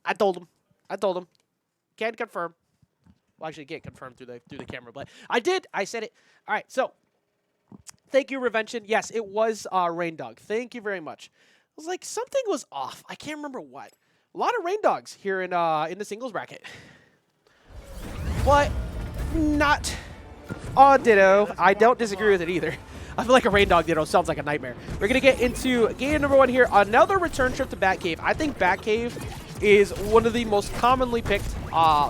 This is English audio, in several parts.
I told him. I told him. Can't confirm. Well, actually, can't confirm through the camera, but I did. I said it. All right, so thank you, Revention. Yes, it was Reindog. Thank you very much. I was like, something was off. I can't remember what. A lot of Reindogs here in the singles bracket. But not ditto. I don't disagree with it either. I feel like a Reindog ditto sounds like a nightmare. We're going to get into game number 1 here. Another return trip to Batcave. I think Batcave is one of the most commonly picked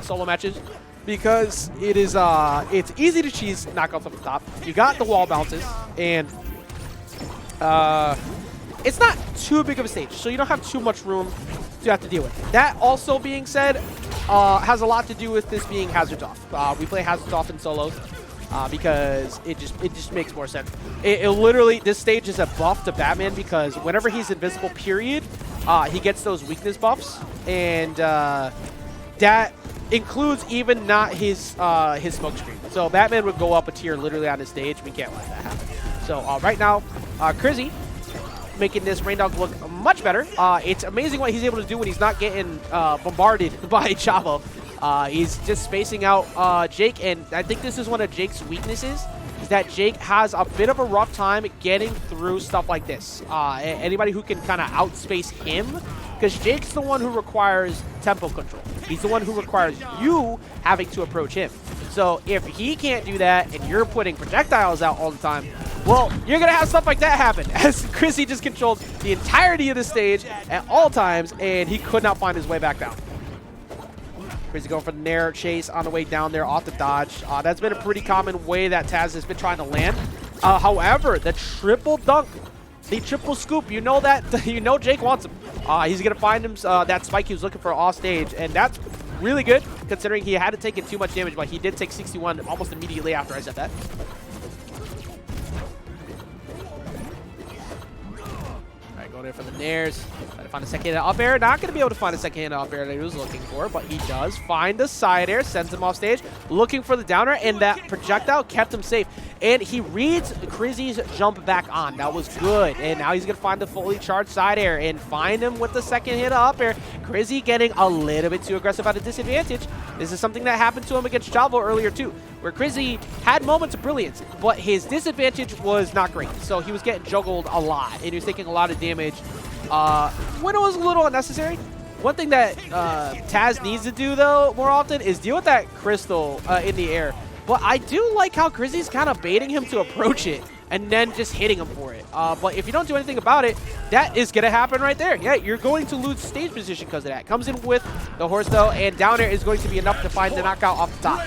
solo matches because it is it's easy to cheese knockouts off the top. You got the wall bounces, and it's not too big of a stage, so you don't have too much room to have to deal with. That also being said, has a lot to do with this being hazards off. We play hazards off in solos because it just makes more sense. It literally, this stage is a buff to Batman because whenever he's invisible, period, he gets those weakness buffs, and that includes even not his smoke screen. So Batman would go up a tier literally on his stage. We can't let that happen. So right now, Chrizy making this Reindog look much better. It's amazing what he's able to do when he's not getting bombarded by Chavo. He's just spacing out Jake, and I think this is one of Jake's weaknesses, is that Jake has a bit of a rough time getting through stuff like this. Anybody who can kind of outspace him, because Jake's the one who requires tempo control. He's the one who requires you having to approach him. So if he can't do that and you're putting projectiles out all the time, well, you're going to have stuff like that happen, as Chrizy just controlled the entirety of the stage at all times, and he could not find his way back down. Chrizy going for the Nair chase on the way down there off the dodge. That's been a pretty common way that Tazh has been trying to land. However, the triple dunk, the triple scoop, you know that, you know Jake wants him. He's going to find him that spike he was looking for off stage, and that's really good considering he hadn't taken too much damage, but he did take 61 almost immediately after I said that. Going in for the Nairs. Trying to find a second-handed up air. Not going to be able to find a second-handed up air that he was looking for, but he does find the side air, sends him off stage, looking for the downer, and that projectile kept him safe. And he reads Chrizy's jump back on. That was good. And now he's going to find the fully charged side air and find him with the second hit up air. Chrizy getting a little bit too aggressive at a disadvantage. This is something that happened to him against Chavo earlier too, where Chrizy had moments of brilliance, but his disadvantage was not great. So he was getting juggled a lot, and he was taking a lot of damage when it was a little unnecessary. One thing that Tazh needs to do, though, more often is deal with that crystal in the air. But I do like how Chrizy's kind of baiting him to approach it and then just hitting him for it. But if you don't do anything about it, that is going to happen right there. Yeah, you're going to lose stage position because of that. Comes in with the horse, though, and down air is going to be enough to find the knockout off the top.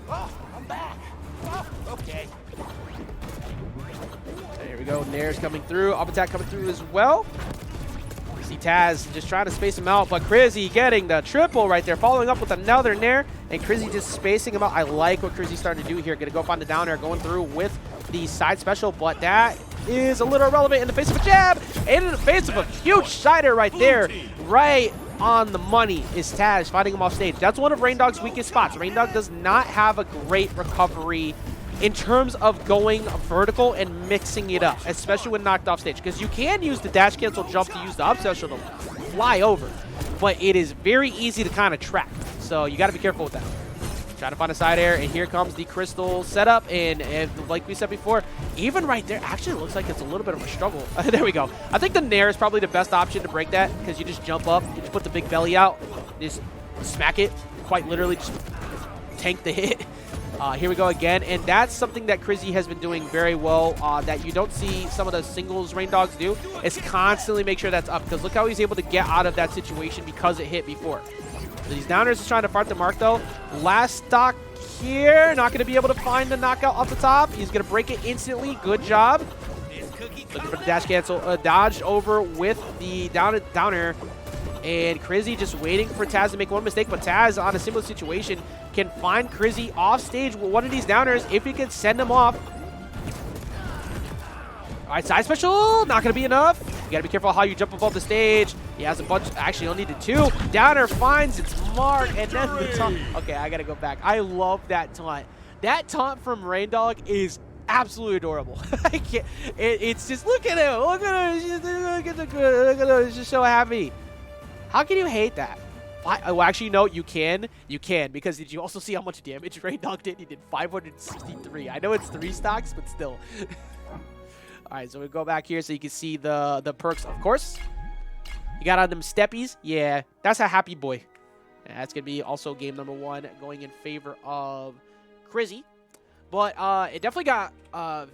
Oh, I'm back. Oh, okay. There we go. Nair's coming through. Up attack coming through as well. See Tazh just trying to space him out, but Chrizy getting the triple right there, following up with another Nair, and Chrizy just spacing him out. I like what Chrizy's starting to do here. Going to go find the down air, going through with the side special, but that is a little irrelevant in the face of a jab, and in the face of a huge side air right there. Right on the money is Tazh fighting him off stage. That's one of Reindog's weakest spots. Reindog does not have a great recovery in terms of going vertical and mixing it up, especially when knocked off stage, because you can use the dash cancel jump to use the up special to fly over, but it is very easy to kind of track, so you got to be careful with that. Trying to find a side air, and here comes the crystal setup, and like we said before, even right there, actually looks like it's a little bit of a struggle. There we go. I think the Nair is probably the best option to break that, because you just jump up, you just put the big belly out, just smack it, quite literally just tank the hit. Here we go again, and that's something that Chrizy has been doing very well that you don't see some of the singles Reindogs do, is constantly make sure that's up, because look how he's able to get out of that situation because it hit before. So these downers is trying to fart the mark, though. Last stock here, not going to be able to find the knockout off the top. He's going to break it instantly. Good job. Looking for the dash cancel, dodged over with the downer. And Chrizy just waiting for Tazh to make one mistake, but Tazh, on a similar situation, can find Chrizy off stage with one of these downers if he can send him off. All right, side special, not going to be enough. You got to be careful how you jump above the stage. He has a bunch, actually only needed two. Downer finds its mark, and then the taunt. Okay, I got to go back. I love that taunt. That taunt from Reindog is absolutely adorable. I can't, it's just, look at him. Look at him. Look at him. He's just so happy. How can you hate that? Well, actually, no, you can. You can, because did you also see how much damage Reindog did? He did 563. I know it's 3 stocks, but still. All right, so we go back here so you can see the perks, of course. You got on them steppies. Yeah, that's a happy boy. And that's going to be also game number 1 going in favor of Chrizy. But it definitely got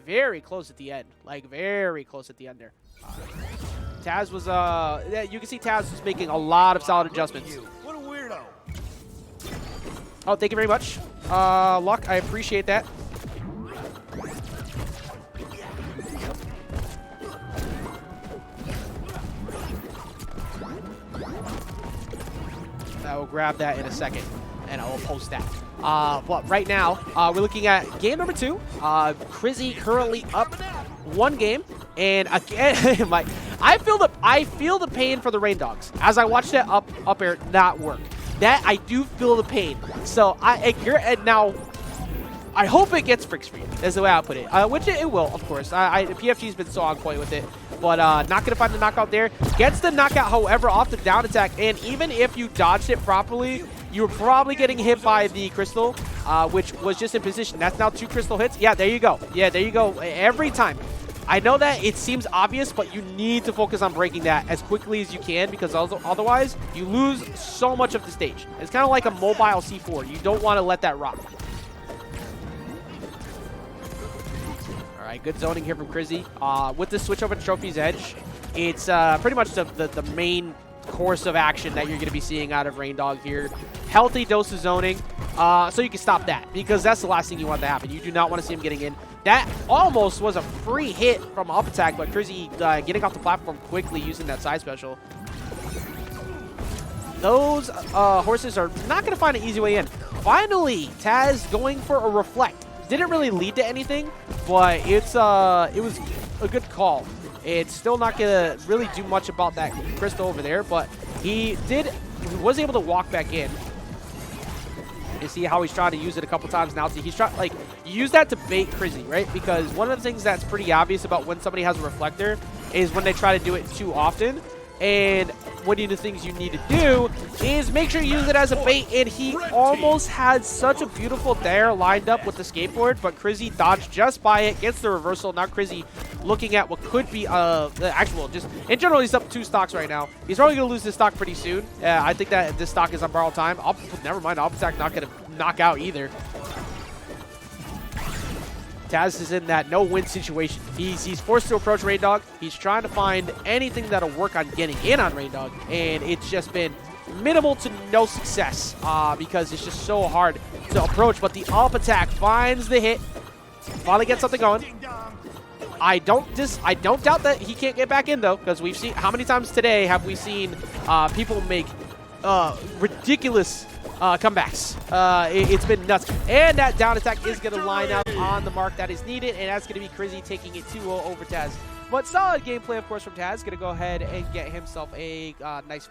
very close at the end. Like, very close at the end there. Tazh was, you can see Tazh was making a lot of solid adjustments. What a weirdo. Oh, thank you very much. Luck, I appreciate that. I will grab that in a second, and I will post that. But right now, we're looking at game number 2. Chrizy currently up 1 game, and again, I feel the pain for the Reindogs as I watch that up air not work. That I do feel the pain. So now I hope it gets fixed for you. That's the way I put it. Which it will, of course. PFG's been so on point with it. But not going to find the knockout there. Gets the knockout, however, off the down attack. And even if you dodged it properly, you were probably getting hit by the crystal, which was just in position. That's now 2 crystal hits. Yeah, there you go. Yeah, there you go. Every time. I know that it seems obvious, but you need to focus on breaking that as quickly as you can, because otherwise you lose so much of the stage. It's kind of like a mobile C4. You don't want to let that rock. All right, good zoning here from Chrizy. With the switch over to Trophy's Edge, it's pretty much the main course of action that you're going to be seeing out of Reindog here. Healthy dose of zoning, so you can stop that, because that's the last thing you want to happen. You do not want to see him getting in. That almost was a free hit from up attack, but Chrizy getting off the platform quickly using that side special. Those horses are not going to find an easy way in. Finally, Tazh going for a reflect. Didn't really lead to anything, but it was a good call. It's still not going to really do much about that crystal over there, but he was able to walk back in. You see how he's trying to use it a couple times now. He's trying, like, you use that to bait Chrizy, right? Because one of the things that's pretty obvious about when somebody has a reflector is when they try to do it too often. And one of the things you need to do is make sure you use it as a bait. And he almost had such a beautiful dare lined up with the skateboard, but Chrizy dodged just by it, gets the reversal. Now Chrizy looking at what could be the actual, just in general, he's up 2 stocks right now. He's probably going to lose this stock pretty soon. I think that this stock is on borrowed time. Never mind, up attack not going to knock out either. Tazh is in that no-win situation. He's forced to approach Reindog. He's trying to find anything that'll work on getting in on Reindog, and it's just been minimal to no success because it's just so hard to approach. But the up attack finds the hit, finally gets something going. I don't doubt that he can't get back in though, because we've seen how many times today have we seen people make ridiculous comebacks. It's been nuts. And that down attack is going to line up on the mark that is needed, and that's going to be Chrizy taking it 2-0 over Tazh. But solid gameplay, of course, from Tazh. Going to go ahead and get himself a nice